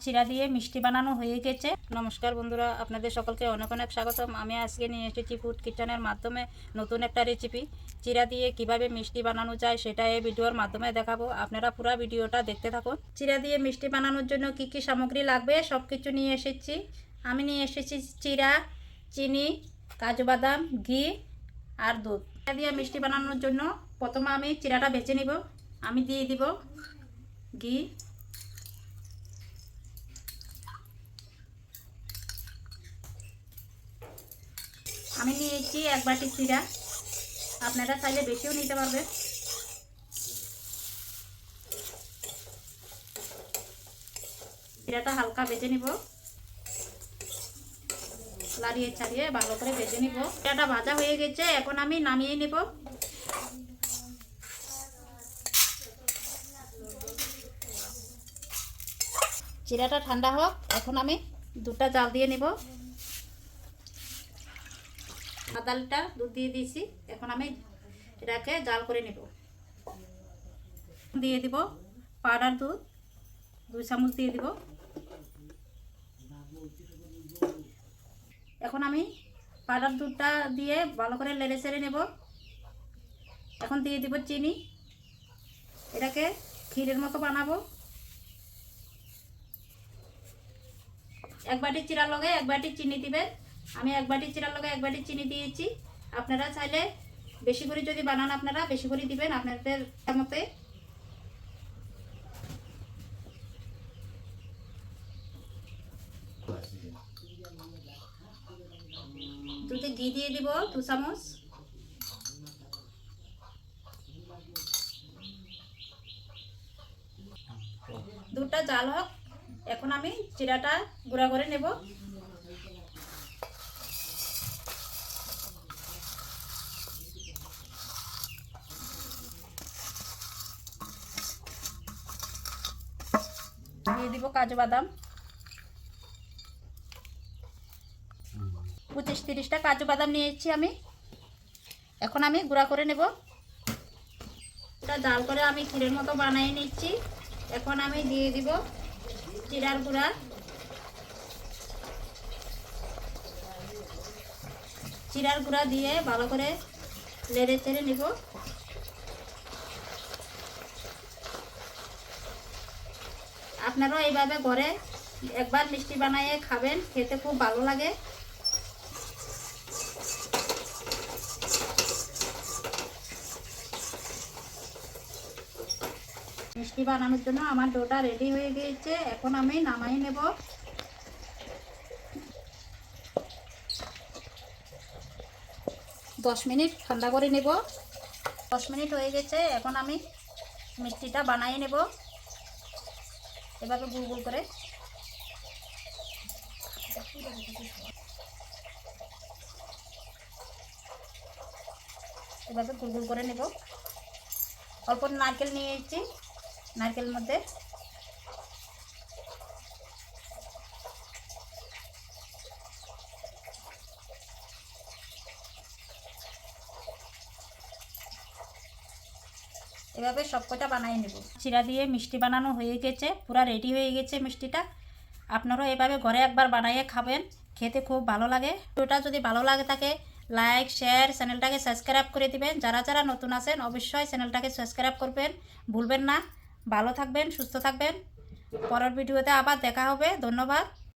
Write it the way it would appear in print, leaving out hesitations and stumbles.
চিরা দিয়ে মিষ্টি বানানো হয়ে গেছে। নমস্কার বন্ধুরা, আপনাদের সকলকে অনেক অনেক স্বাগতম। আমি আজকে নিয়ে এসেছি ফুড কিচেনের মাধ্যমে নতুন একটা রেসিপি। চিরা দিয়ে কিভাবে মিষ্টি বানানো যায় সেটা এই ভিডিওর মাধ্যমে দেখাবো। আপনারা পুরো ভিডিওটা দেখতে থাকুন। চিরা দিয়ে মিষ্টি বানানোর জন্য কি কি সামগ্রী লাগবে সব কিছু নিয়ে এসেছি। আমি নিয়ে এসেছি চিরা, চিনি, কাজু বাদাম, ঘি আর দুধ। চিরা দিয়ে মিষ্টি বানানোর জন্য প্রথমে আমি চিরাটা বেছে নিব। আমি দিয়ে দিব ঘি, আমি নিয়েছি এক বাটি চিরা, আপনারা চাইলে বেশিও নিতে পারবেন। চিরাটা হালকা ভেজে নিব, লাড়িয়ে ছাড়িয়ে ভালো করে ভেজে নিব। চিরাটা ভাজা হয়ে গেছে, এখন আমি নামিয়ে নেব। চিরাটা ঠান্ডা হোক, এখন আমি দুধটা জাল দিয়ে নেব। আধা লিটার দুধ দিয়ে দিয়েছি, এখন আমি এটাকে জাল করে নেব। দিয়ে দিব পাউডার দুধ 2 চামচ দিয়ে দিব। এখন আমি পাউডার দুধটা দিয়ে ভালো করে নেড়ে চেড়ে নেব। এখন দিয়ে দিব চিনি, এটাকে ক্ষীরের মতো বানাবো। এক বাটি চিরার লগে এক বাটি চিনি দিবেন। আমি এক বাটি চিরার লগে এক বাটি চিনি দিয়েছি। আপনারা চাইলে বেশি করে যদি বানান আপনারা বেশি করে দিবেন আপনাদের মতে। দুধে ঘি দিয়ে দিব 2 চামচ। দুধটা জাল হোক, এখন আমি চিরাটা গুঁড়া করে নেব। দিয়ে দিব কাজু বাদাম, 25-30টা কাজু বাদাম নিয়েছি আমি। এখন আমি গুঁড়া করে নেব। এটা জাল করে আমি ক্ষীরের মতো বানিয়ে নিচ্ছি। এখন আমি দিয়ে দিব জিরার গুঁড়া, জিরার গুঁড়া দিয়ে ভালো করে নেড়ে চেড়ে নেব। আপনারাও এইভাবে ঘরে একবার মিষ্টি বানিয়ে খাবেন, খেতে খুব ভালো লাগে। মিষ্টি বানানোর জন্য আমার ডোটা রেডি হয়ে গিয়েছে, এখন আমি নামাই নেব। দশ মিনিট ঠান্ডা করে নেব। 10 মিনিট হয়ে গেছে, এখন আমি মিষ্টিটা বানিয়ে নেব এভাবে গুল গুল করে। এভাবে গুল গুল করে নেব। অল্প নারকেল নিয়ে এসেছি, নারকেলের মধ্যে এভাবে সবকটা বানিয়ে নেব। চিরা দিয়ে মিষ্টি বানানো হয়ে গেছে, পুরো রেডি হয়ে গেছে মিষ্টিটা। আপনারাও এভাবে ঘরে একবার বানিয়ে খাবেন, খেতে খুব ভালো লাগে। ভিডিওটা যদি ভালো লাগে থাকে লাইক শেয়ার, চ্যানেলটাকে সাবস্ক্রাইব করে দিবেন। যারা যারা নতুন আছেন অবশ্যই চ্যানেলটাকে সাবস্ক্রাইব করবেন, ভুলবেন না। ভালো থাকবেন, সুস্থ থাকবেন। পরের ভিডিওতে আবার দেখা হবে। ধন্যবাদ।